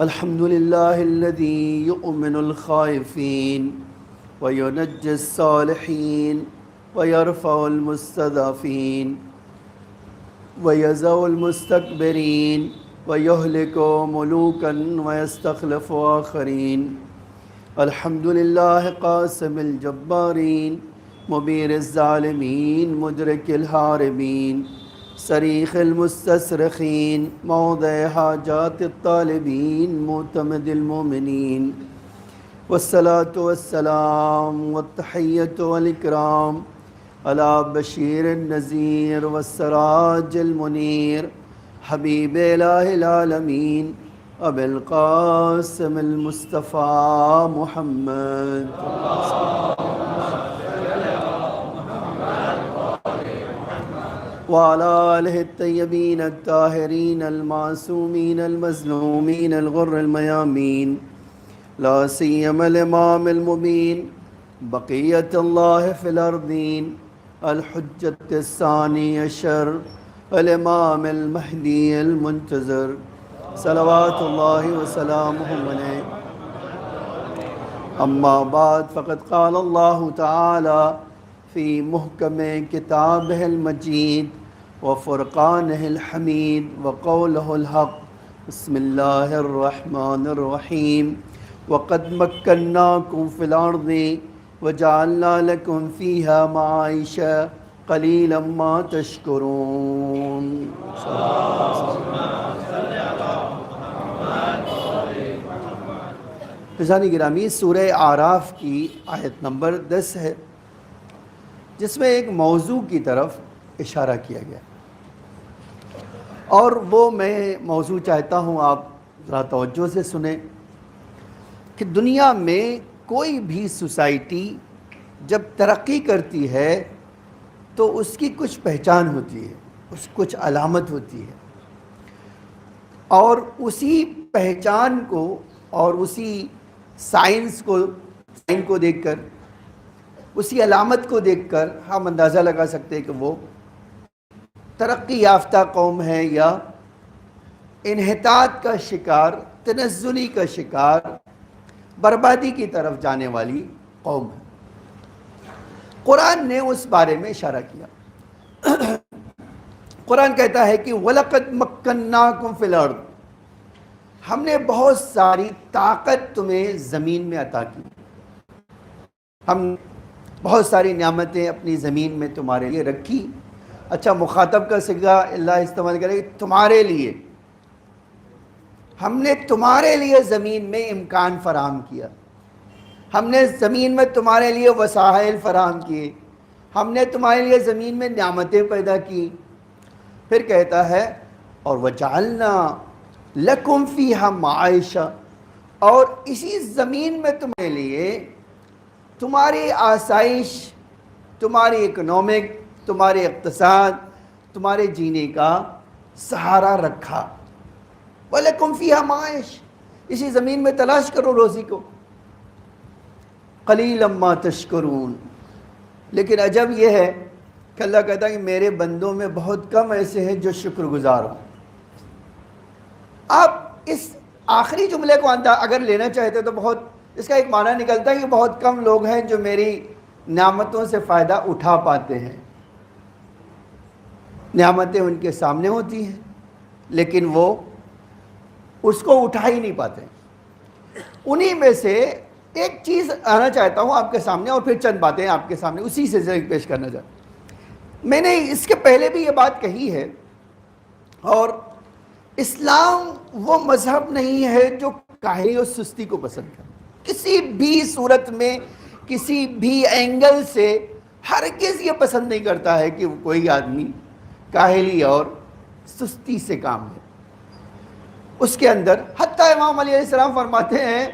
الحمد لله الذي يؤمن الخائفين وينجي الصالحين ويرفع المستضعفين ويزع المستكبرين ويهلك ملوكا ويستخلف آخرين. الحمد لله قاسم الجبارين مبير الظالمين مدرك الهاربين صريخ المستصرخين موضع حاجات الطالبين معتمد المؤمنين. والصلاة والسلام والتحية والإكرام على بشير النذير والسراج المنير حبيب إله العالمين أبي القاسم المصطفى محمد وعلى آله الطيبين الطاهرين المعصومين المظلومين الغر الميامين، لا سيما الإمام المبين بقية الله في الأرضين الحجة الثاني عشر الإمام المهدي المنتظر صلوات الله وسلامه عليه. أما بعد، فقد قال الله تعالى في محكم كتابه المجيد وفرقانه الحميد وقوله الحق. بسم الله الرحمن الرحيم. وقد مكناكم في الأرض وجعلنا لكم فيها معايش قليلا ما تشكرون. فضلاً گرامی، سورہ اعراف کی آیت نمبر 10 ہے، جس میں ایک موضوع کی طرف اشارہ کیا گیا، اور وہ میں موضوع چاہتا ہوں آپ ذرا توجہ سے سنیں کہ دنیا میں کوئی بھی سوسائٹی جب ترقی کرتی ہے تو اس کی کچھ پہچان ہوتی ہے، اس کچھ علامت ہوتی ہے، اور اسی پہچان کو اور اسی سائن کو دیکھ کر، اسی علامت کو دیکھ کر ہم اندازہ لگا سکتے ہیں کہ وہ ترقی یافتہ قوم ہے یا انحطاط کا شکار، تنزلی کا شکار، بربادی کی طرف جانے والی قوم ہے۔ قرآن نے اس بارے میں اشارہ کیا۔ قرآن کہتا ہے کہ وَلَقَدْ مَكَّنَّاكُمْ فِي الْأَرْضِ، ہم نے بہت ساری طاقت تمہیں زمین میں عطا کی، ہم بہت ساری نعمتیں اپنی زمین میں تمہارے لیے رکھی۔ اچھا، مخاطب کا صیغہ اللہ استعمال کرے، تمہارے لیے، ہم نے تمہارے لیے زمین میں امکان فراہم کیا، ہم نے زمین میں تمہارے لیے وسائل فراہم کیے، ہم نے تمہارے لیے زمین میں نعمتیں پیدا کی۔ پھر کہتا ہے اور وَجَعَلْنَا لَكُمْ فِيهَا مَعَائِشَ، اور اسی زمین میں تمہارے لیے تمہاری آسائش، تمہاری اکنامک، تمہارے اقتصاد، تمہارے جینے کا سہارا رکھا۔ وَلَكُمْ فِيهَا مَعَائِشَ، اسی زمین میں تلاش کرو روزی کو۔ قَلِيلًا مَا تَشْكُرُونَ، لیکن عجب یہ ہے کہ اللہ کہتا ہے کہ میرے بندوں میں بہت کم ایسے ہیں جو شکر گزار ہوں۔ آپ اس آخری جملے کو اگر لینا چاہتے تو بہت اس کا ایک معنی نکلتا ہے کہ بہت کم لوگ ہیں جو میری نعمتوں سے فائدہ اٹھا پاتے ہیں۔ نعمتیں ان کے سامنے ہوتی ہیں لیکن وہ اس کو اٹھا ہی نہیں پاتے۔ انہی میں سے ایک چیز آنا چاہتا ہوں آپ کے سامنے، اور پھر چند باتیں آپ کے سامنے اسی سے پیش کرنا چاہتا ہوں۔ میں نے اس کے پہلے بھی یہ بات کہی ہے، اور اسلام وہ مذہب نہیں ہے جو کاہلی اور سستی کو پسند کرے، کسی بھی صورت میں، کسی بھی اینگل سے ہرگز یہ پسند نہیں کرتا ہے کہ کوئی آدمی کاہلی اور سستی سے کام لے۔ اس کے اندر حتیٰ امام علیہ السلام فرماتے ہیں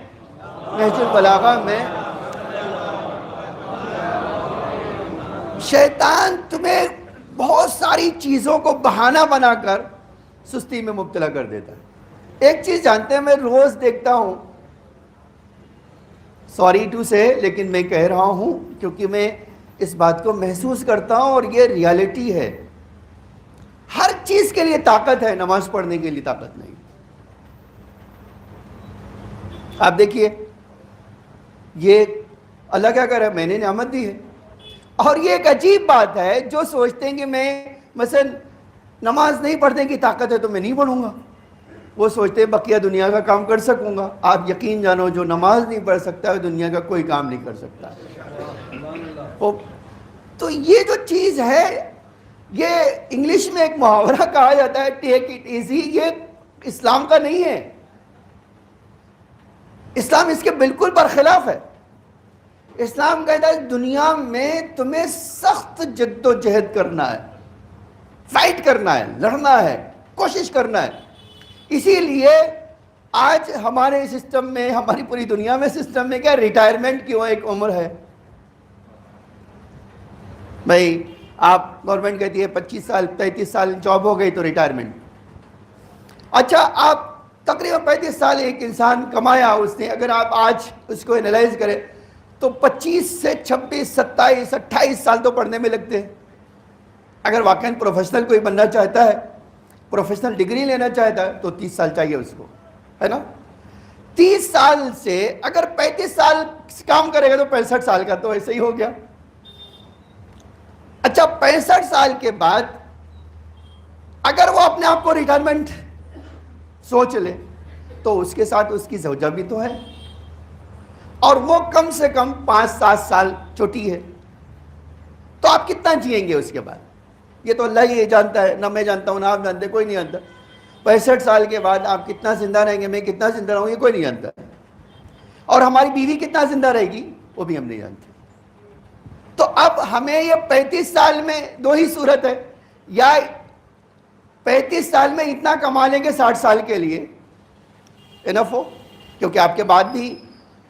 نہج البلاغہ میں، شیطان تمہیں بہت ساری چیزوں کو بہانہ بنا کر سستی میں مبتلا کر دیتا ہے۔ ایک چیز جانتے ہیں، میں روز دیکھتا ہوں، سوری ٹو سے، لیکن میں کہہ رہا ہوں کیونکہ میں اس بات کو محسوس کرتا ہوں اور یہ ریالٹی ہے۔ ہر چیز کے لیے طاقت ہے، نماز پڑھنے کے لیے طاقت نہیں۔ آپ دیکھیے یہ اللہ کیا کر رہا ہے، میں نے نعمت دی ہے. اور یہ ایک عجیب بات ہے، جو سوچتے ہیں کہ میں مثلا نماز نہیں پڑھنے کی طاقت ہے تو میں نہیں پڑھوں گا، وہ سوچتے ہیں بقیہ دنیا کا کام کر سکوں گا. آپ یقین جانو جو نماز نہیں پڑھ سکتا ہے دنیا کا کوئی کام نہیں کر سکتا. تو یہ جو چیز ہے، یہ انگلش میں ایک محاورہ کہا جاتا ہے ٹیک اٹ ایزی، یہ اسلام کا نہیں ہے. اسلام اس کے بالکل برخلاف ہے. اسلام کہتا ہے دنیا میں تمہیں سخت جد و جہد کرنا ہے، فائٹ کرنا ہے، لڑنا ہے، کوشش کرنا ہے. اسی لیے آج ہمارے سسٹم میں، ہماری پوری دنیا میں سسٹم میں کیا، ریٹائرمنٹ کیوں ایک عمر ہے. بھائی آپ گورنمنٹ کہتی ہے 25 سال 33 سال جاب ہو گئی تو ریٹائرمنٹ. اچھا آپ تقریباً 35 سال ایک انسان کمایا اس نے، اگر آپ آج اس کو انالائز کریں تو 25 سے 26 27 28 سال تو پڑھنے میں لگتے ہیں. اگر واقعاً پروفیشنل کوئی بننا چاہتا ہے، پروفیشنل ڈگری لینا چاہتا ہے تو 30 سال چاہیے اس کو، ہے نا. 30 سال سے اگر 35 سال کام کرے گا تو 65 سال کا تو ایسے ہی ہو گیا. اچھا 65 سال کے بعد اگر وہ اپنے آپ کو ریٹائرمنٹ سوچ لے تو اس کے ساتھ اس کی زوجہ بھی تو ہے، اور وہ کم سے کم 5-7 سال چھوٹی ہے. تو آپ کتنا جئیں گے اس کے بعد؟ یہ تو اللہ ہی جانتا ہے، نہ میں جانتا ہوں نہ آپ جانتے، کوئی نہیں جانتا. 65 سال کے بعد آپ کتنا زندہ رہیں گے، میں کتنا زندہ رہوں، یہ کوئی نہیں جانتا. اور ہماری بیوی کتنا زندہ رہے گی وہ بھی ہم نہیں جانتے. تو اب ہمیں یہ 35 سال میں دو ہی صورت ہے، یا 35 سال میں اتنا کما لیں گے 60 سال کے لیے انف ہو، کیونکہ آپ کے بعد بھی،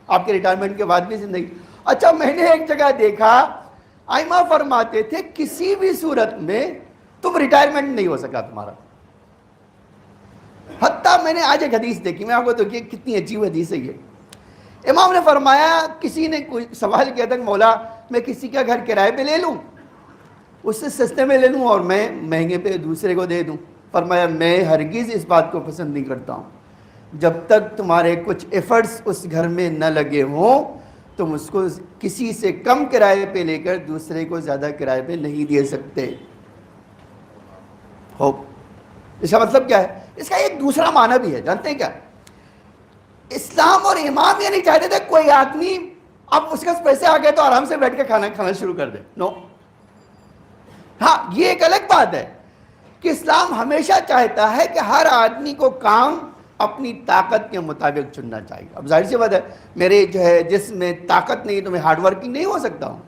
آپ کے ریٹائرمنٹ کے بعد بھی زندگی. اچھا میں نے ایک جگہ دیکھا آئمہ فرماتے تھے کسی بھی صورت میں تم ریٹائرمنٹ نہیں ہو سکا تمہارا. حتیٰ میں نے آج ایک حدیث دیکھی، میں آپ کو دیکھیے کتنی عجیب حدیث ہے یہ. امام نے فرمایا، کسی نے کوئی سوال کیا تھا کہ مولا میں کسی کا گھر کرائے پہ لے لوں، اس سے سستے میں لے لوں اور میں مہنگے پہ دوسرے کو دے دوں. فرمایا میں ہرگز اس بات کو پسند نہیں کرتا ہوں. جب تک تمہارے کچھ ایفرٹس اس گھر میں نہ لگے ہوں تم اس کو کسی سے کم کرائے پہ لے کر دوسرے کو زیادہ کرائے پہ نہیں دے سکتے. ہو اس کا مطلب کیا ہے؟ اس کا ایک دوسرا معنی بھی ہے، جانتے ہیں کیا؟ اسلام اور امام یہ نہیں چاہتے تھے کوئی آدمی اب اس کے پیسے آ گئے تو آرام سے بیٹھ کے کھانا شروع کر دے. نو. ہاں یہ ایک الگ بات ہے کہ اسلام ہمیشہ چاہتا ہے کہ ہر آدمی کو کام اپنی طاقت کے مطابق چننا چاہیے. اب ظاہر سی بات ہے میرے جو ہے جس میں طاقت نہیں تو میں ہارڈ ورکنگ نہیں ہو سکتا ہوں،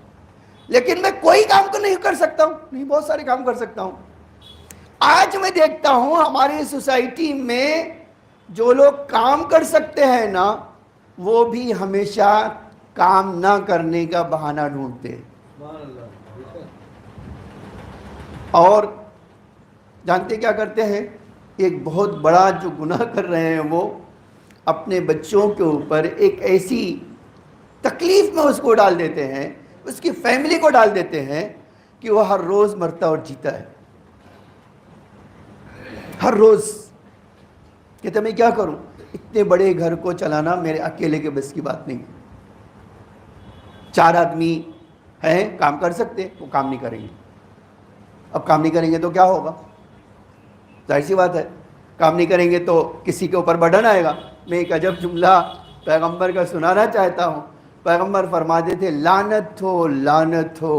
لیکن میں کوئی کام تو نہیں کر سکتا ہوں نہیں، بہت سارے کام کر سکتا ہوں. آج میں دیکھتا ہوں ہماری سوسائٹی میں جو لوگ کام کر سکتے ہیں نا وہ بھی ہمیشہ کام نہ کرنے کا بہانہ ڈھونڈتے ہیں. اور جانتے کیا کرتے ہیں؟ ایک بہت بڑا جو گناہ کر رہے ہیں وہ اپنے بچوں کے اوپر ایک ایسی تکلیف میں اس کو ڈال دیتے ہیں، اس کی فیملی کو ڈال دیتے ہیں کہ وہ ہر روز مرتا اور جیتا ہے. ہر روز کہتے میں کیا کروں، اتنے بڑے گھر کو چلانا میرے اکیلے کے بس کی بات نہیں. 4 آدمی ہیں کام کر سکتے، وہ کام نہیں کریں گے. اب کام نہیں کریں گے تو کیا ہوگا؟ ظاہر سی بات ہے کام نہیں کریں گے تو کسی کے اوپر برڈن آئے گا. میں ایک عجب جملہ پیغمبر کا سنانا چاہتا ہوں. پیغمبر فرماتے تھے لعنت ہو لعنت ہو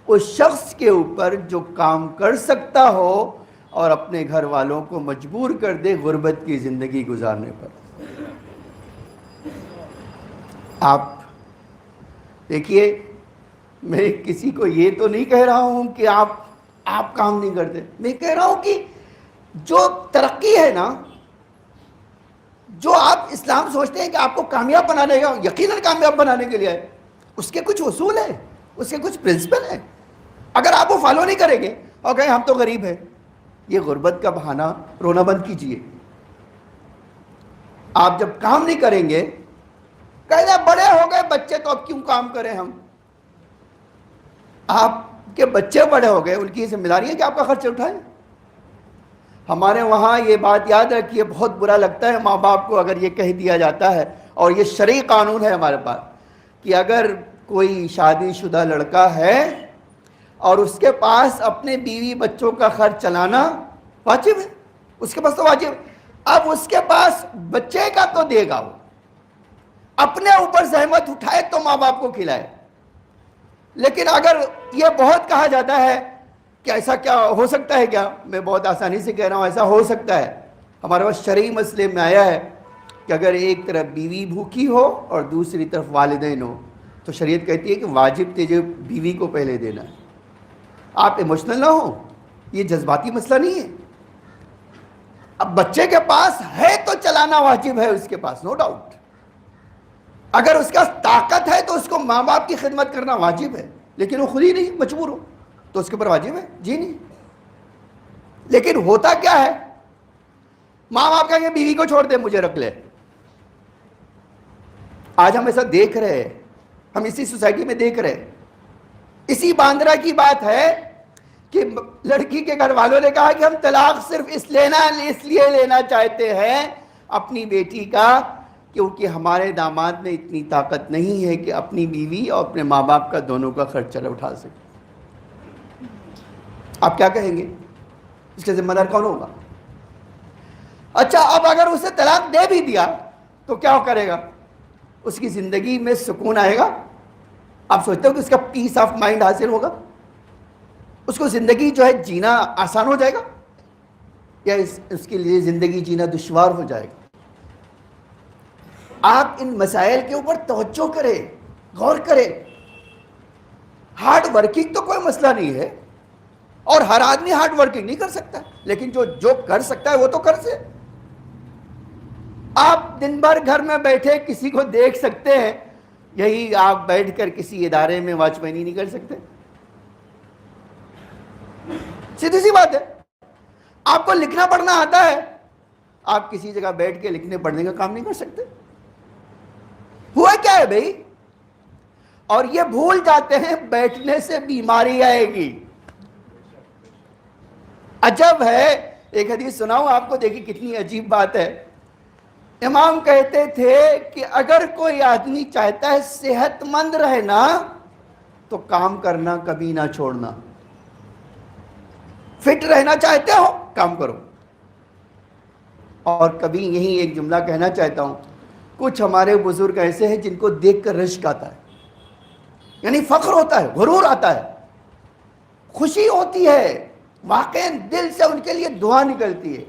اس شخص کے اوپر جو کام کر سکتا ہو اور اپنے گھر والوں کو مجبور کر دے غربت کی زندگی گزارنے پر. آپ دیکھیے میں کسی کو یہ تو نہیں کہہ رہا ہوں کہ آپ کام نہیں کرتے، میں کہہ رہا ہوں کہ جو ترقی ہے نا، جو آپ اسلام سوچتے ہیں کہ آپ کو کامیاب بنانے گا، یقیناً کامیاب بنانے کے لیے ہے، اس کے کچھ اصول ہیں، اس کے کچھ پرنسپل ہیں. اگر آپ وہ فالو نہیں کریں گے اور کہیں ہم تو غریب ہیں، یہ غربت کا بہانہ رونا بند کیجئے. آپ جب کام نہیں کریں گے کہتے ہیں بڑے ہو گئے بچے تو اب کیوں کام کریں ہم. آپ کے بچے بڑے ہو گئے، ان کی ذمہ داری ہے کہ آپ کا خرچ اٹھائیں. ہمارے وہاں یہ بات یاد رکھیے، بہت برا لگتا ہے ماں باپ کو اگر یہ کہہ دیا جاتا ہے اور یہ شرعی قانون ہے ہمارے پاس کہ اگر کوئی شادی شدہ لڑکا ہے اور اس کے پاس اپنے بیوی بچوں کا خرچ چلانا واجب ہے، اس کے پاس تو واجب ہے۔ اب اس کے پاس بچے کا تو دے گا، وہ اپنے اوپر زحمت اٹھائے تو ماں باپ کو کھلائے۔ لیکن اگر یہ بہت کہا جاتا ہے کہ ایسا کیا ہو سکتا ہے، کیا میں بہت آسانی سے کہہ رہا ہوں ایسا ہو سکتا ہے، ہمارے پاس شرعی مسئلے میں آیا ہے کہ اگر ایک طرف بیوی بھوکی ہو اور دوسری طرف والدین ہو تو شریعت کہتی ہے کہ واجب تجھے بیوی کو پہلے دینا ہے۔ آپ ایموشنل نہ ہو، یہ جذباتی مسئلہ نہیں ہے۔ اب بچے کے پاس ہے تو چلانا واجب ہے اس کے پاس، نو ڈاؤٹ۔ اگر اس کا طاقت ہے تو اس کو ماں باپ کی خدمت کرنا واجب ہے، لیکن وہ خود ہی نہیں مجبور ہو تو اس کے اوپر واجب ہے جی نہیں۔ لیکن ہوتا کیا ہے، ماں باپ کہیں گے بیوی کو چھوڑ دے مجھے رکھ لے۔ آج ہم ایسا دیکھ رہے ہیں، ہم اسی سوسائٹی میں دیکھ رہے ہیں۔ اسی باندرا کی بات ہے کہ لڑکی کے گھر والوں نے کہا کہ ہم طلاق صرف اس لیے لینا چاہتے ہیں اپنی بیٹی کا کیونکہ ہمارے داماد میں اتنی طاقت نہیں ہے کہ اپنی بیوی اور اپنے ماں باپ کا دونوں کا خرچہ اٹھا سکے۔ آپ کیا کہیں گے، اس کے ذمہ دار کون ہوگا؟ اچھا اب اگر اسے طلاق دے بھی دیا تو کیا کرے گا؟ اس کی زندگی میں سکون آئے گا؟ آپ سوچتے ہو کہ اس کا پیس آف مائنڈ حاصل ہوگا؟ اس کو زندگی جو ہے جینا آسان ہو جائے گا یا اس کے لیے زندگی جینا دشوار ہو جائے گا؟ آپ ان مسائل کے اوپر توجہ کریں، غور کریں۔ ہارڈ ورکنگ تو کوئی مسئلہ نہیں ہے اور ہر آدمی ہارڈ ورکنگ نہیں کر سکتا، لیکن جو کر سکتا ہے وہ تو کر سے۔ آپ دن بھر گھر میں بیٹھے کسی کو دیکھ سکتے ہیں، یہی آپ بیٹھ کر کسی ادارے میں واچ مینی نہیں کر سکتے؟ سیدھی سی بات ہے۔ آپ کو لکھنا پڑھنا آتا ہے، آپ کسی جگہ بیٹھ کے لکھنے پڑھنے کا کام نہیں کر سکتے؟ ہوا کیا ہے بھائی؟ اور یہ بھول جاتے ہیں بیٹھنے سے بیماری آئے گی۔ عجب ہے، ایک حدیث سناؤں آپ کو، دیکھیں کتنی عجیب بات ہے۔ امام کہتے تھے کہ اگر کوئی آدمی چاہتا ہے صحت مند رہنا تو کام کرنا کبھی نہ چھوڑنا۔ فٹ رہنا چاہتے ہو کام کرو۔ اور کبھی یہی ایک جملہ کہنا چاہتا ہوں، کچھ ہمارے بزرگ ایسے ہیں جن کو دیکھ کر رشک آتا ہے، یعنی فخر ہوتا ہے، غرور آتا ہے، خوشی ہوتی ہے، واقعاً دل سے ان کے لیے دعا نکلتی ہے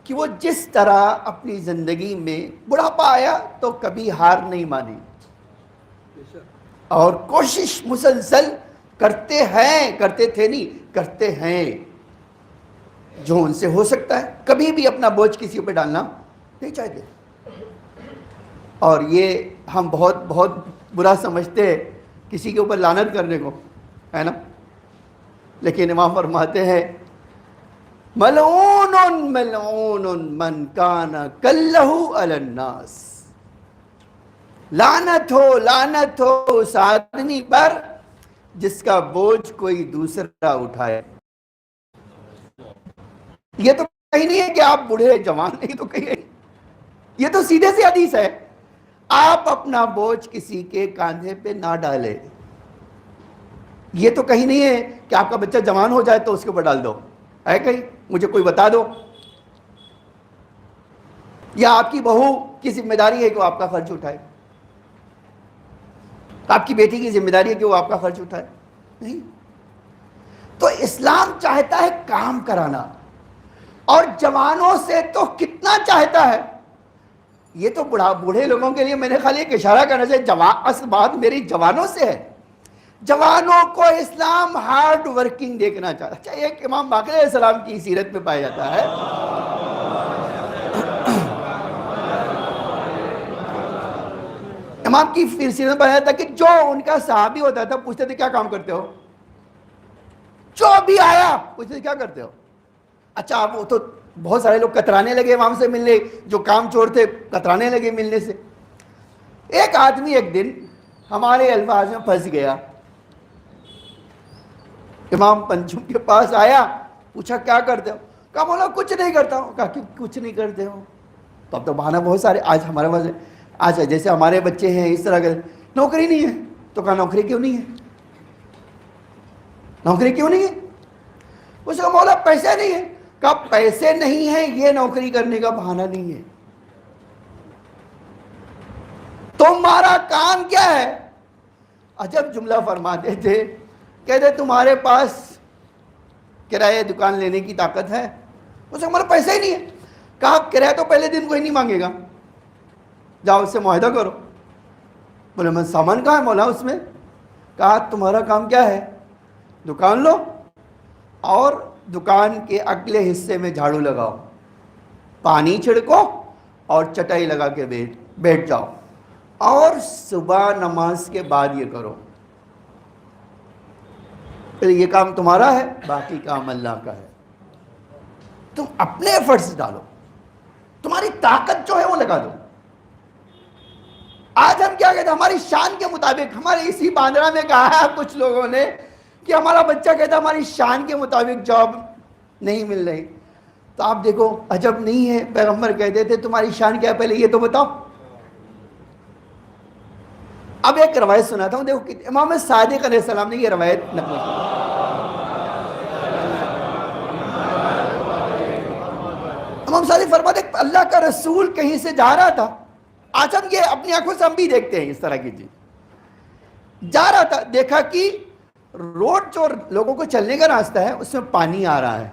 کہ وہ جس طرح اپنی زندگی میں بڑھاپا آیا تو کبھی ہار نہیں مانی اور کوشش مسلسل کرتے ہیں، کرتے تھے نہیں کرتے ہیں، جو ان سے ہو سکتا ہے۔ کبھی بھی اپنا بوجھ کسی پہ ڈالنا نہیں چاہتے۔ اور یہ ہم بہت بہت برا سمجھتے ہیں کسی کے اوپر لعنت کرنے کو، ہے نا؟ لیکن امام فرماتے ہیں ملعون ملعون من کان کلہ علی الناس، لعنت ہو اس آدمی پر جس کا بوجھ کوئی دوسرا اٹھائے۔ یہ تو کہیں نہیں ہے کہ آپ بوڑھے جوان، نہیں تو کہیں، یہ تو سیدھے سی حدیث ہے، آپ اپنا بوجھ کسی کے کاندھے پہ نہ ڈالے۔ یہ تو کہیں نہیں ہے کہ آپ کا بچہ جوان ہو جائے تو اس کے اوپر ڈال دو، ہے کہیں؟ مجھے کوئی بتا دو۔ یا آپ کی بہو کی ذمہ داری ہے کہ وہ آپ کا خرچ اٹھائے، آپ کی بیٹی کی ذمہ داری ہے کہ وہ آپ کا خرچ اٹھائے؟ نہیں۔ تو اسلام چاہتا ہے کام کرانا، اور جوانوں سے تو کتنا چاہتا ہے۔ یہ تو بوڑھے لوگوں کے لیے میں نے خالی ایک اشارہ کرنا چاہیے، اصل بات میری جوانوں سے ہے۔ جوانوں کو اسلام ہارڈ ورکنگ دیکھنا چاہتا ہے۔ اچھا، ایک امام باقر علیہ السلام کی سیرت میں پایا جاتا ہے، امام کی سیرت میں پایا جاتا ہے کہ جو ان کا صحابی ہوتا تھا پوچھتے تھے کیا کام کرتے ہو، جو بھی آیا پوچھتے تھے کیا کرتے ہو۔ اچھا اب وہ تو بہت سارے لوگ کترانے لگے امام سے ملنے، جو کام چور تھے کترانے لگے ملنے سے۔ ایک آدمی ایک دن ہمارے الفاظ میں پھنس گیا، امام پنجم کے پاس آیا، پوچھا کیا کرتے ہو، کہا مولا کچھ نہیں کرتا ہوں۔ کہا کہ کچھ نہیں کرتے ہو، تو اب تو بہانہ بہت سارے آج ہمارے پاس ہے۔ اچھا جیسے ہمارے بچے ہیں اس طرح کے نوکری نہیں ہے تو کہا نوکری کیوں نہیں ہے؟ نوکری کیوں نہیں ہے؟ اس کا مولا پیسے نہیں ہے، کہا پیسے نہیں ہیں یہ نوکری کرنے کا بہانہ نہیں ہے، تمہارا کام کیا ہے؟ عجب جملہ فرماتے تھے، کہتے تمہارے پاس کرایہ دکان لینے کی طاقت ہے؟ اس کا مولا پیسے ہی نہیں ہے، کہا کرایہ تو پہلے دن کوئی نہیں مانگے گا، جاؤ اس سے معاہدہ کرو۔ بولے میں سامان کہاں ہے مولا اس میں؟ کہا تمہارا کام کیا ہے؟ دکان لو اور دکان کے اگلے حصے میں جھاڑو لگاؤ، پانی چھڑکو اور چٹائی لگا کے بیٹھ جاؤ، اور صبح نماز کے بعد یہ کرو، پھر یہ کام تمہارا ہے، باقی کام اللہ کا ہے، تم اپنے ایفرٹس ڈالو، تمہاری طاقت جو ہے وہ لگا دو۔ آج ہم کیا کہتے ہیں؟ ہماری شان کے مطابق، ہمارے اسی باندرا میں کہا ہے کچھ لوگوں نے کہ ہمارا بچہ کہتا ہے ہماری شان کے مطابق جاب نہیں مل رہی، تو آپ دیکھو عجب نہیں ہے، پیغمبر کہتے تھے تمہاری شان کیا ہے پہلے یہ تو بتاؤ۔ اب ایک روایت سناتا ہوں، دیکھو امام صادق علیہ السلام نے یہ روایت نقل کی۔ امام صادق فرماتے ہیں اللہ کا رسول کہیں سے جا رہا تھا، آج ہم یہ اپنی آنکھوں سے ہم بھی دیکھتے ہیں اس طرح کی چیز، جا رہا تھا دیکھا کہ روڈ جو لوگوں کو چلنے کا راستہ ہے اس میں پانی آ رہا ہے۔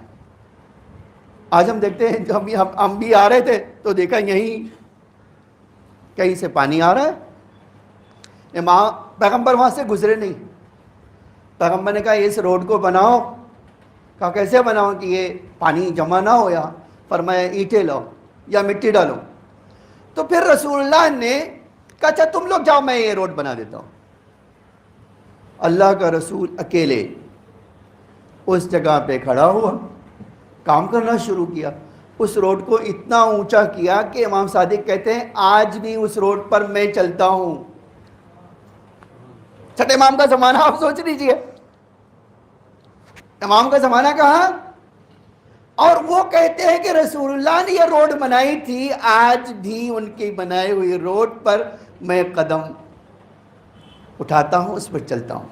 آج ہم دیکھتے ہیں جو ہم بھی آ رہے تھے تو دیکھا یہیں کہیں سے پانی آ رہا ہے، پیغمبر وہاں سے گزرے نہیں، پیغمبر نے کہا اس روڈ کو بناؤ، کہا کیسے بناؤ کہ یہ پانی جمع نہ ہو، یا فرمایا اینٹیں لاؤ یا مٹی ڈالو، تو پھر رسول اللہ نے کہا اچھا تم لوگ جاؤ میں یہ روڈ بنا دیتا ہوں۔ اللہ کا رسول اکیلے اس جگہ پہ کھڑا ہوا، کام کرنا شروع کیا، اس روڈ کو اتنا اونچا کیا کہ امام صادق کہتے ہیں آج بھی اس روڈ پر میں چلتا ہوں۔ چھٹے امام کا زمانہ آپ سوچ لیجئے، امام کا زمانہ کہاں، اور وہ کہتے ہیں کہ رسول اللہ نے یہ روڈ بنائی تھی، آج بھی ان کی بنائی ہوئی روڈ پر میں قدم اٹھاتا ہوں، اس پر چلتا ہوں۔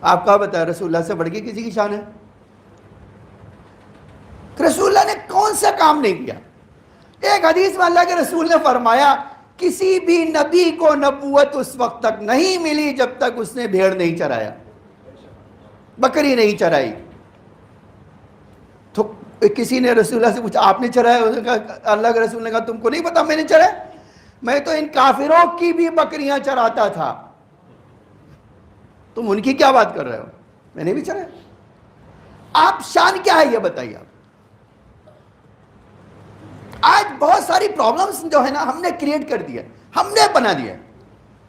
آپ کا بتایا رسول اللہ سے بڑھ کے کسی کی شان ہے؟ رسول اللہ نے کون سا کام نہیں کیا؟ ایک حدیث میں اللہ کے رسول نے فرمایا کسی بھی نبی کو نبوت اس وقت تک نہیں ملی جب تک اس نے بھیڑ نہیں چرایا، بکری نہیں چرائی۔ تو کسی نے رسول اللہ سے پوچھا آپ نے چرایا؟ اللہ کے رسول نے کہا تم کو نہیں پتا میں نے چرایا؟ میں تو ان کافروں کی بھی بکریاں چراتا تھا، تم ان کی کیا بات کر رہے ہو؟ میں نے بھی چرایا۔ آپ شان کیا ہے یہ بتائیے۔ آپ آج بہت ساری پرابلمز جو ہے نا ہم نے کریٹ کر دیا، ہم نے بنا دیا،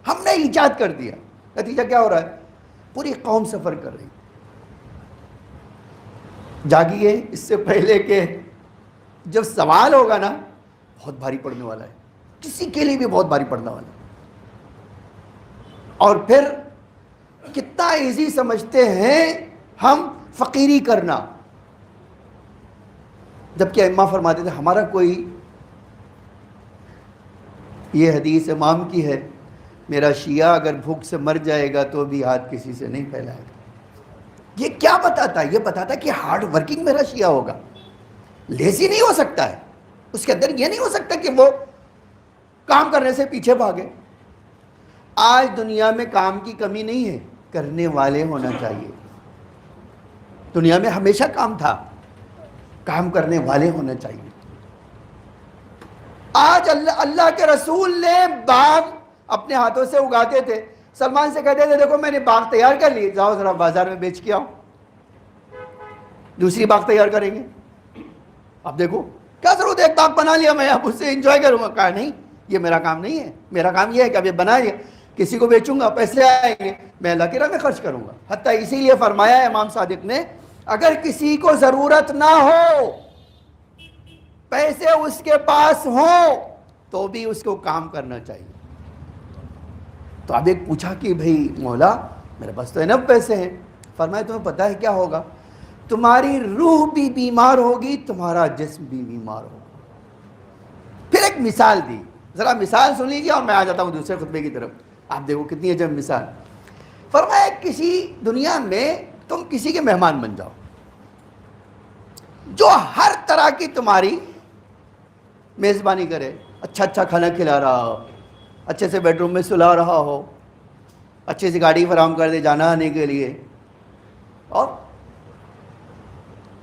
ہم نے ایجاد کر دیا، نتیجہ کیا ہو رہا ہے؟ پوری قوم سفر کر رہی۔ جاگیے اس سے پہلے کہ جب سوال ہوگا نا بہت بھاری پڑنے والا ہے، کسی کے لیے بھی بہت بھاری پڑنے والا ہے۔ اور پھر کتنا ایزی سمجھتے ہیں ہم فقیری کرنا، جبکہ ائمہ فرماتے تھے ہمارا کوئی، یہ حدیث امام کی ہے، میرا شیعہ اگر بھوک سے مر جائے گا تو بھی ہاتھ کسی سے نہیں پھیلائے گا۔ یہ کیا بتاتا ہے؟ یہ بتاتا ہے کہ ہارڈ ورکنگ میرا شیعہ ہوگا، لیزی نہیں ہو سکتا ہے، اس کے اندر یہ نہیں ہو سکتا کہ وہ کام کرنے سے پیچھے بھاگے۔ آج دنیا میں کام کی کمی نہیں ہے، کرنے والے ہونا چاہیے۔ دنیا میں ہمیشہ کام تھا، کام کرنے والے ہونا چاہیے۔ آج اللہ کے رسول نے باغ اپنے ہاتھوں سے اگاتے تھے، سلمان سے کہتے تھے دیکھو میں نے باغ تیار کر لی، جاؤ ذرا بازار میں بیچ کے آؤ، دوسری باغ تیار کریں گے۔ اب دیکھو کیا ضرورت ہے، ایک باغ بنا لیا میں اب اس سے انجوائے کروں گا، کہا نہیں یہ میرا کام نہیں ہے، میرا کام یہ ہے کہ اب یہ بنا لیا، کسی کو بیچوں گا، پیسے آئیں گے، میں اللہ کی راہ میں خرچ کروں گا۔ حتیٰ اسی لیے فرمایا ہے امام صادق نے اگر کسی کو ضرورت نہ ہو، پیسے اس کے پاس ہوں تو بھی اس کو کام کرنا چاہیے۔ تو اب ایک پوچھا کہ بھئی مولا میرے پاس تو انف پیسے ہیں، فرمایا تمہیں پتہ ہے کیا ہوگا؟ تمہاری روح بھی بیمار ہوگی، تمہارا جسم بھی بیمار ہوگا۔ پھر ایک مثال دی، ذرا مثال سن لیجیے اور میں آ جاتا ہوں دوسرے خطبے کی طرف. آپ دیکھو کتنی عجب مثال. فرمایا کسی دنیا میں تم کسی کے مہمان بن جاؤ جو ہر طرح کی تمہاری میزبانی کرے, اچھا اچھا کھانا کھلا رہا ہو, اچھے سے بیڈ روم میں سلا رہا ہو, اچھے سے گاڑی فراہم کر دے جانا آنے کے لیے. اور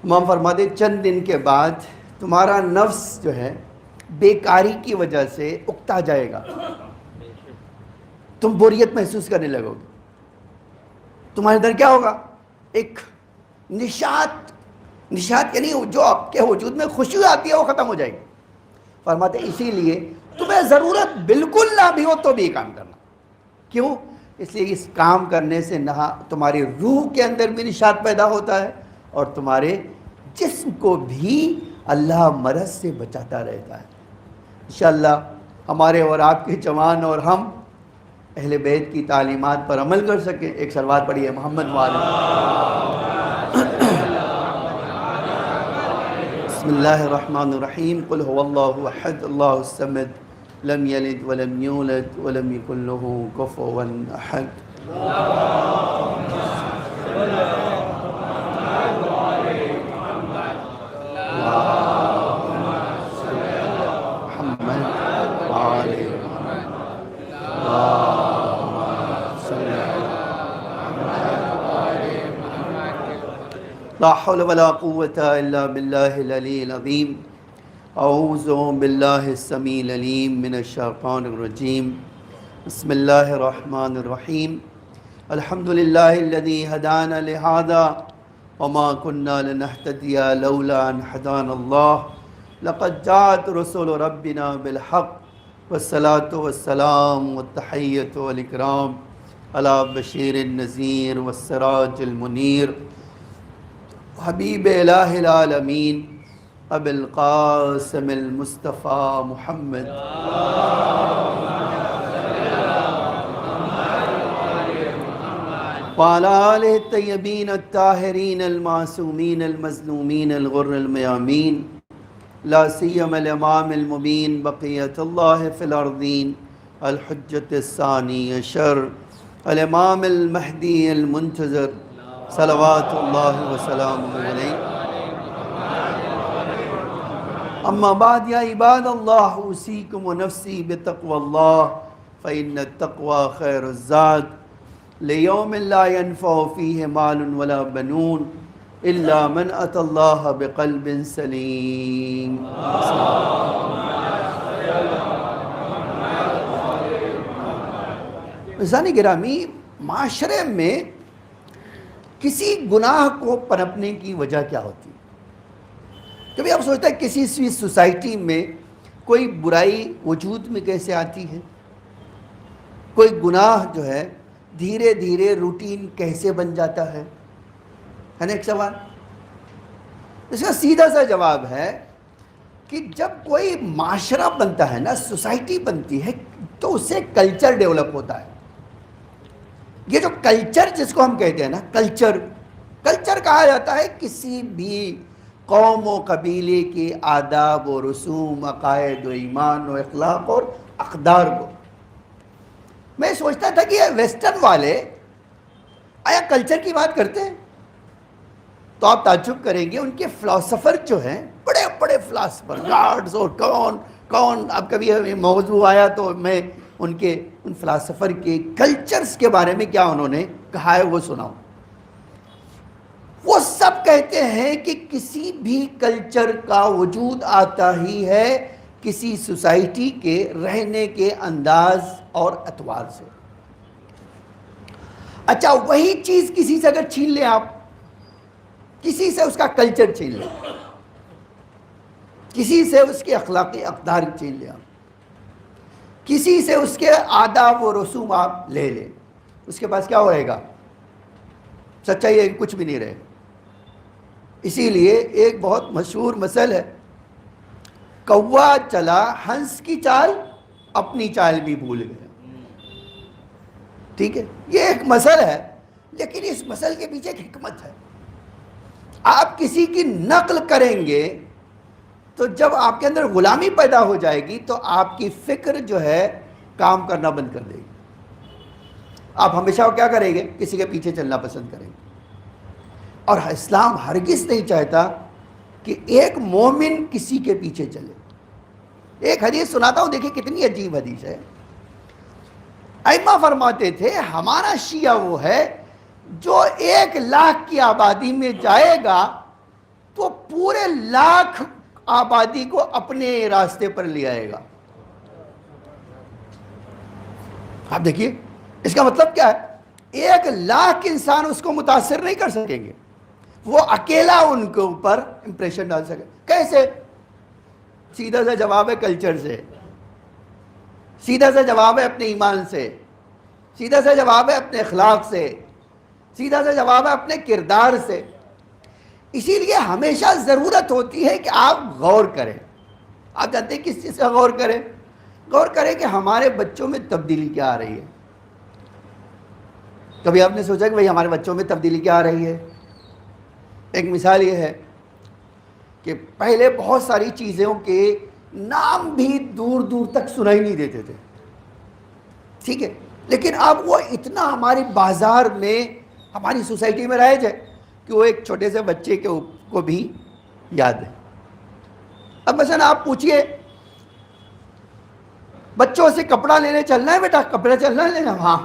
امام فرماتے چند دن کے بعد تمہارا نفس جو ہے بیکاری کی وجہ سے اکتا جائے گا, تم بوریت محسوس کرنے لگو گے, تمہارے اندر کیا ہوگا, ایک نشاط یعنی جو آپ کے وجود میں خوشی آتی ہے وہ ختم ہو جائے گی. فرماتے اسی لیے تمہیں ضرورت بالکل نہ بھی ہو تو بھی یہ کام کرنا. کیوں؟ اس لیے اس کام کرنے سے نہ تمہاری روح کے اندر بھی نشاط پیدا ہوتا ہے اور تمہارے جسم کو بھی اللہ مرض سے بچاتا رہتا ہے. انشاءاللہ ہمارے اور آپ کے جوان اور ہم اہل بیت کی تعلیمات پر عمل کر سکیں. ایک صلوات پڑھیے محمد والے. بسم اللہ الرحمن الرحیم. قل هو اللہ احد اللہ الصمد لم یلد ولم یولد ولم یکن له کفوا احد. لا حول ولا قوة إلا بالله العلي العظيم. أعوذ بالله السميع العليم من الشيطان الرجيم. بسم الله الرحمن الرحيم. الحمد لله الذي هدانا لهذا وما كنا لنهتدي لولا أن هدانا الله. لقد جاءت رسل ربنا بالحق والصلاة والسلام والتحية والإكرام على بشير النذير والسراج المنير حبیب الہ العالمین ابی القاسم المصطفیٰ محمد وعلی آلہ الطیبین الطاہرین المعصومین المظلومین الغر المیامین لا سیما الامام المبین بقیت اللہ فی الارضین الحجۃ الثانی عشر الامام المہدی المنتظر صلوات اللہ وسلام علیہ. اما بعد یا عباد اللہ اوصیکم ونفسی بتقوی اللہ فإن التقوی خیر الزاد لیوم لا ينفع فیہ مال ولا بنون الا من اتى اللہ بقلب سلیم. عزیزان گرامی, معاشرے میں کسی گناہ کو پنپنے کی وجہ کیا ہوتی ہے؟ کبھی آپ سوچتے ہیں کسی سوسائٹی میں کوئی برائی وجود میں کیسے آتی ہے, کوئی گناہ جو ہے دھیرے دھیرے روٹین کیسے بن جاتا ہے نا ایک سوال. اس کا سیدھا سا جواب ہے کہ جب کوئی معاشرہ بنتا ہے نا, سوسائٹی بنتی ہے, تو اس سے کلچر ڈیولپ ہوتا ہے. یہ جو کلچر جس کو ہم کہتے ہیں نا, کلچر کہا جاتا ہے کسی بھی قوم و قبیلے کے آداب و رسوم, عقائد و ایمان و اخلاق اور اقدار کو. میں سوچتا تھا کہ ویسٹرن والے آیا کلچر کی بات کرتے ہیں؟ تو آپ تعجب کریں گے, ان کے فلاسفر جو ہیں, بڑے بڑے فلاسفر, گاڈز اور کون اب کبھی موضوع آیا تو میں ان فلاسفر کے کلچرز کے بارے میں کیا انہوں نے کہا ہے وہ سناؤں. وہ سب کہتے ہیں کہ کسی بھی کلچر کا وجود آتا ہی ہے کسی سوسائٹی کے رہنے کے انداز اور اطوار سے. اچھا, وہی چیز کسی سے اگر چھین لیں آپ, کسی سے اس کا کلچر چھین لیں, کسی سے اس کے اخلاقی اقدار چھین لیں آپ, کسی سے اس کے آداب و رسوم آپ لے لیں, اس کے پاس کیا ہوئے گا؟ سچائی ہے کچھ بھی نہیں رہے. اسی لیے ایک بہت مشہور مثل ہے, کوا چلا ہنس کی چال, اپنی چال بھی بھول گیا. ٹھیک ہے, یہ ایک مثل ہے, لیکن اس مثل کے پیچھے ایک حکمت ہے. آپ کسی کی نقل کریں گے تو جب آپ کے اندر غلامی پیدا ہو جائے گی تو آپ کی فکر جو ہے کام کرنا بند کر دے گی. آپ ہمیشہ کیا کریں گے؟ کسی کے پیچھے چلنا پسند کریں گے. اور اسلام ہرگز نہیں چاہتا کہ ایک مومن کسی کے پیچھے چلے. ایک حدیث سناتا ہوں، دیکھیں کتنی عجیب حدیث ہے. ائمہ فرماتے تھے ہمارا شیعہ وہ ہے جو 1,00,000 کی آبادی میں جائے گا تو پورے 1,00,000 آبادی کو اپنے راستے پر لے آئے گا. آپ دیکھیے اس کا مطلب کیا ہے؟ 1,00,000 انسان اس کو متاثر نہیں کر سکیں گے، وہ اکیلا ان کے اوپر امپریشن ڈال سکے. کیسے؟ سیدھا سا جواب ہے کلچر سے، سیدھا سا جواب ہے اپنے ایمان سے، سیدھا سا جواب ہے اپنے اخلاق سے، سیدھا سا جواب ہے اپنے کردار سے. اسی لیے ہمیشہ ضرورت ہوتی ہے کہ آپ غور کریں. آپ جانتے ہیں کس چیز کا غور کریں؟ غور کریں کہ ہمارے بچوں میں تبدیلی کیا آ رہی ہے. کبھی آپ نے سوچا کہ بھئی ہمارے بچوں میں تبدیلی کیا آ رہی ہے؟ ایک مثال یہ ہے کہ پہلے بہت ساری چیزوں کے نام بھی دور دور تک سنائی نہیں دیتے تھے، ٹھیک ہے، لیکن اب وہ اتنا ہماری بازار میں، ہماری سوسائٹی میں رائج ہے کہ وہ ایک چھوٹے سے بچے کو بھی یاد ہے. اب مثلا آپ پوچھئے بچوں سے کپڑا لینے چلنا ہے بیٹا، کپڑا چلنا ہے لینا؟ ہاں.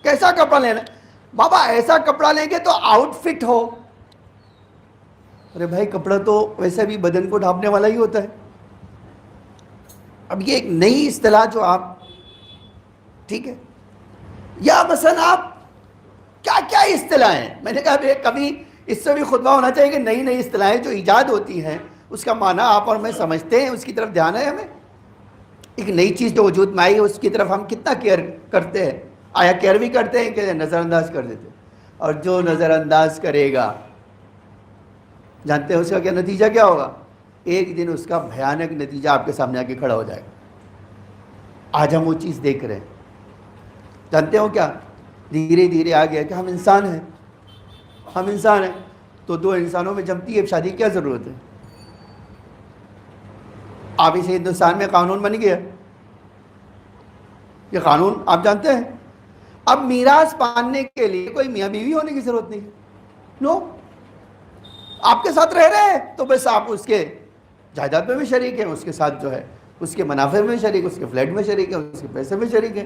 کیسا کپڑا لینا ہے؟ بابا ایسا کپڑا لیں گے تو آؤٹ فٹ ہو. ارے بھائی کپڑا تو ویسے بھی بدن کو ڈھانپنے والا ہی ہوتا ہے. اب یہ ایک نئی اصطلاح جو آپ، ٹھیک ہے، یا مثلا آپ کیا کیا اصطلاحیں ہیں. میں نے کہا کبھی اس سے بھی خطبہ ہونا چاہیے کہ نئی نئی اصطلاحیں جو ایجاد ہوتی ہیں اس کا معنی آپ اور میں سمجھتے ہیں، اس کی طرف دھیان ہے ہمیں. ایک نئی چیز جو وجود میں آئی ہے اس کی طرف ہم کتنا کیئر کرتے ہیں؟ آیا کیئر بھی کرتے ہیں کہ نظر انداز کر دیتے ہیں؟ اور جو نظر انداز کرے گا جانتے ہیں اس کا کیا نتیجہ کیا ہوگا؟ ایک دن اس کا بھیانک نتیجہ آپ کے سامنے آ کے کھڑا ہو جائے گا. آج ہم وہ چیز دیکھ رہے ہیں. جانتے ہو کیا؟ دھیرے دھیرے آ گیا کہ ہم انسان ہیں، ہم انسان ہیں تو دو انسانوں میں جمتی ہے شادی کیا ضرورت ہے؟ آپ اسے ہندوستان میں قانون بن گیا، یہ قانون آپ جانتے ہیں. اب میراث پانے کے لیے کوئی میاں بیوی ہونے کی ضرورت نہیں. نو، آپ کے ساتھ رہ رہے ہیں تو بس آپ اس کے جائیداد میں بھی شریک ہیں، اس کے ساتھ جو ہے اس کے منافع میں شریک، اس کے فلیٹ میں شریک ہیں، اس کے پیسے میں شریک ہیں.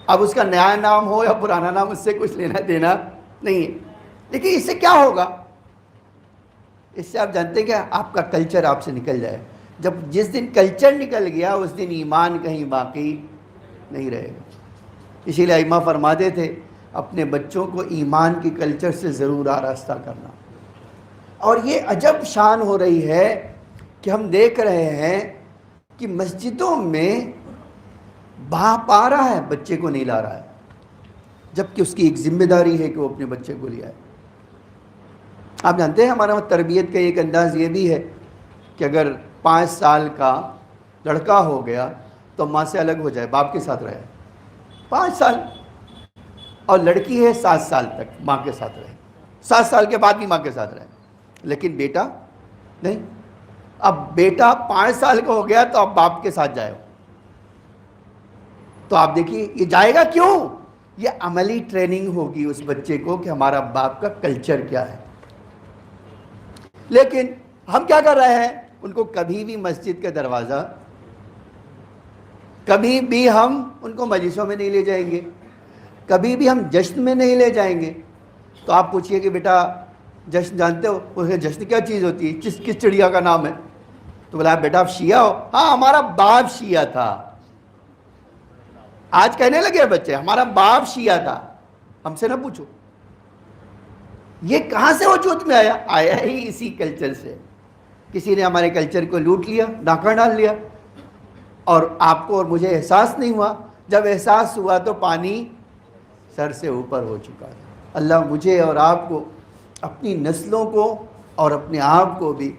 اب اس کا نیا نام ہو یا پرانا نام اس سے کچھ لینا دینا نہیں ہے. لیکن اس سے کیا ہوگا؟ اس سے آپ جانتے ہیں کہ آپ کا کلچر آپ سے نکل جائے. جس دن کلچر نکل گیا اس دن ایمان کہیں باقی نہیں رہے گا. اسی لیے ائمہ فرماتے تھے اپنے بچوں کو ایمان کی کلچر سے ضرور آراستہ کرنا. اور یہ عجب شان ہو رہی ہے کہ ہم دیکھ رہے ہیں کہ مسجدوں میں باپ آ رہا ہے بچے کو نہیں لا رہا ہے، جبکہ اس کی ایک ذمہ داری ہے کہ وہ اپنے بچے کو لے آئے. آپ جانتے ہیں ہمارا تربیت کا ایک انداز یہ بھی ہے کہ اگر 5 سال کا لڑکا ہو گیا تو ماں سے الگ ہو جائے، باپ کے ساتھ رہے 5 سال، اور لڑکی ہے 7 سال تک ماں کے ساتھ رہے، 7 سال کے بعد بھی ماں کے ساتھ رہے. لیکن بیٹا نہیں. اب بیٹا 5 سال کا ہو گیا تو اب باپ کے ساتھ جائے. تو آپ دیکھیے یہ جائے گا کیوں؟ یہ عملی ٹریننگ ہوگی اس بچے کو کہ ہمارا باپ کا کلچر کیا ہے. لیکن ہم کیا کر رہے ہیں؟ ان کو کبھی بھی مسجد کا دروازہ، کبھی بھی ہم ان کو مجلسوں میں نہیں لے جائیں گے، کبھی بھی ہم جشن میں نہیں لے جائیں گے. تو آپ پوچھئے کہ بیٹا جشن جانتے ہو؟ وہ جشن کیا چیز ہوتی ہے؟ کس چڑیا کا نام ہے؟ تو بولا بیٹا آپ شیعہ ہو؟ ہاں ہمارا باپ شیعہ تھا. آج کہنے لگے بچے ہمارا باپ شیعہ تھا. ہم سے نہ پوچھو. یہ کہاں سے وجود میں آیا؟ آیا ہی اسی کلچر سے. کسی نے ہمارے کلچر کو لوٹ لیا، ڈاکہ ڈال لیا، اور آپ کو اور مجھے احساس نہیں ہوا. جب احساس ہوا تو پانی سر سے اوپر ہو چکا ہے. اللہ مجھے اور آپ کو، اپنی نسلوں کو اور اپنے آپ کو بھی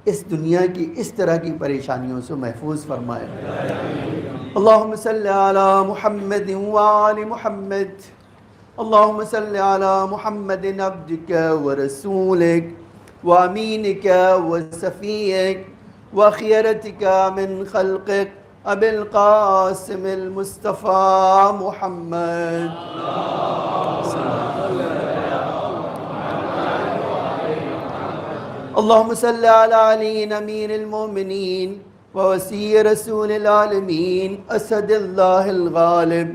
اس دنیا کی اس طرح کی پریشانیوں سے محفوظ فرمائے. اللہم صلی علی محمد وآل محمد. اللہم صلی علی محمد عبدک ورسولک وأمينك وسفيك وخيرتك من خلقك أبي القاسم المصطفى محمد. اللهم صل على علي أمير المؤمنين ووسيع رسول العالمين أسد الله الغالب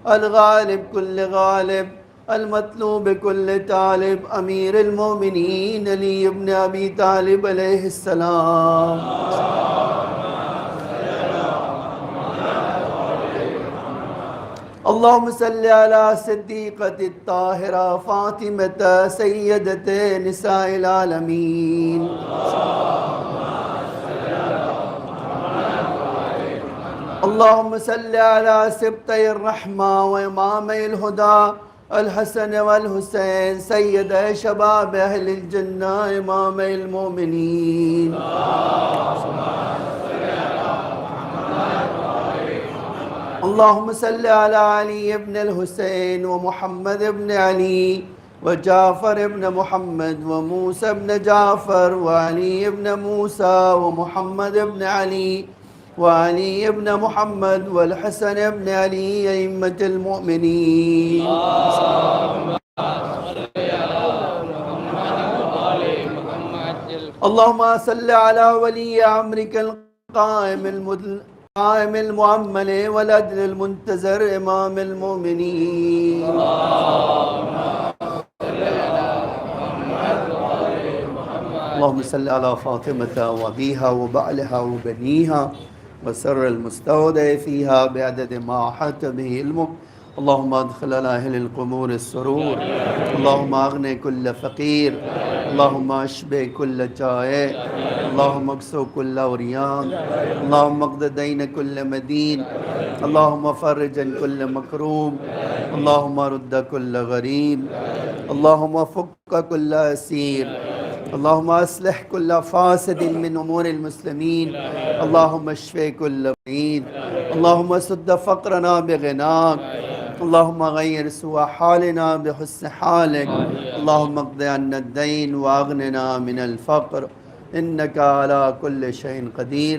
الغالب كل غالب المطلوب كل طالب أمير المؤمنين علي بن أبي طالب عليه السلام. اللهم صل على صديقة الطاهرة فاطمة سيدة نساء العالمين. اللهم صل على سبطي الرحمة وإمامي الهدى الحسن والحسين سيد شباب أهل الجنة إمامي المؤمنين. اللهم صل على علي بن الحسين ومحمد بن علي وجعفر بن محمد وموسى بن جعفر وعلي بن موسى ومحمد بن علي وعلي بن محمد والحسن بن علي أئمة المؤمنين. اللهم صل على ولي أمرك القائم المؤمل والعدل المنتظر إمام المؤمنين. اللهم صل على فاطمة وأبيها وبعلها وبنيها وسر المستودع فيها بعدد ما أحاط به علمك. اللهم ادخل على أهل القبور السرور. اللهم أغني كل فقير. اللهم اشبع كل جائع. اللهم اكسو كل عريان. اللهم اقض دين كل مدين. اللهم فرج عن كل مكروب. اللهم رد كل غريب. اللهم فك كل أسير. اللهم أصلح كل فاسد من أمور المسلمين. اللهم اشف كل مريض. اللهم سد فقرنا بغناك. اللهم غير سوء حالنا بحسن حالك. اللهم اقض عنا الدين وأغننا من الفقر إنك على كل شيء قدير.